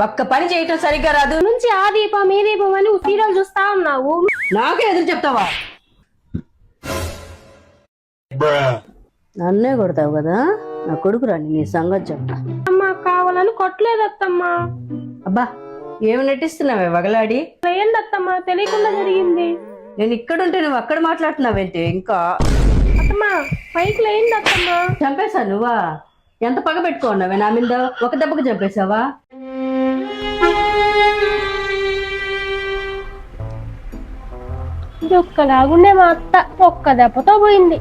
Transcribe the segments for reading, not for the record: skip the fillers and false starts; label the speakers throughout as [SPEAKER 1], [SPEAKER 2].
[SPEAKER 1] ఒక్క పని చేయటం సరిగ్గా రాదు.
[SPEAKER 2] నుంచి ఆ దీపం ఈ దీపం అని సీరియల్ చూస్తా ఉన్నావు.
[SPEAKER 1] నాకే ఎదురు చెప్తావా? నన్నే కొడతావు కదా, నా కొడుకు రాని నీ సంగతి చెప్తా.
[SPEAKER 2] అమ్మా కావాలని కొట్టలేదు అత్తమ్మా.
[SPEAKER 1] అబ్బా ఏమి నటిస్తున్నావే వగలాడి?
[SPEAKER 2] ఏంది అత్తమ్మా తెలియకుండా జరిగింది.
[SPEAKER 1] నేను ఇక్కడుంటే నువ్వు అక్కడ మాట్లాడుతున్నావేంటి? ఇంకా
[SPEAKER 2] అత్తమ్మా పైకి లేండి అత్తమ్మా.
[SPEAKER 1] చంపేశా నువ్వా? ఎంత పగ పెట్టుకున్నావే నా మీద? ఒక దెబ్బకు చంపేశావా?
[SPEAKER 2] ఇది ఒక్కలాగుండే మా అత్త ఒక్క దెబ్బతో పోయింది.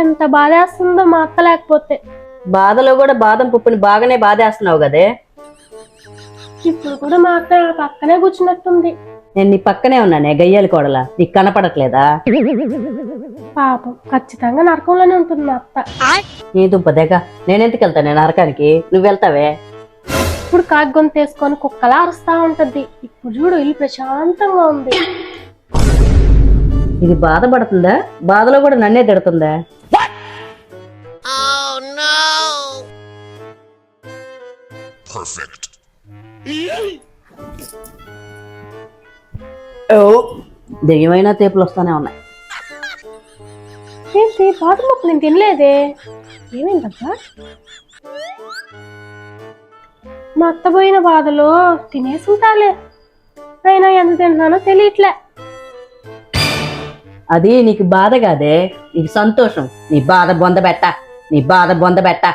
[SPEAKER 2] ఎంత బాధేస్తుందో మా అత్త లేకపోతే.
[SPEAKER 1] బాధలో కూడా బాదం పప్పుని బాగానే బాధేస్తున్నావు కదే.
[SPEAKER 2] ఇప్పుడు కూడా మా అత్త నా పక్కనే కూర్చున్నట్టుంది.
[SPEAKER 1] నేను నీ పక్కనే ఉన్నానే గయ్యాలి కోడలా, నీకు కనపడట్లేదా?
[SPEAKER 2] పాపం ఖచ్చితంగా నరకంలోనే ఉంటుంది మా అత్త.
[SPEAKER 1] నీ దుంపదేగ నేనెందుకు వెళ్తానే నరకానికి? నువ్వు వెళ్తావే?
[SPEAKER 2] ఇప్పుడు కాగ్గొంత వేసుకొని కుక్కలా అరుస్తా ఉంటది. ఇప్పుడు చూడు ఇల్లు ప్రశాంతంగా ఉంది.
[SPEAKER 1] ఇది బాధపడుతుందా? బాధలో కూడా నన్నే తిడుతుందా? దెయ్యమైన తేపులు వస్తానే ఉన్నాయి.
[SPEAKER 2] ఏంటి బాదం పప్పు నేను తినలేదే, ఏమైందబ్బా? మా అత్త పోయిన బాధలో తినేసుంటాలే, అయినా ఎంత తింటున్నానో తెలియట్లే.
[SPEAKER 1] అది నీకు బాధ కాదే, నీకు సంతోషం. నీ బాధ బొందబెట్ట, నీ బాధ బొందబెట్ట.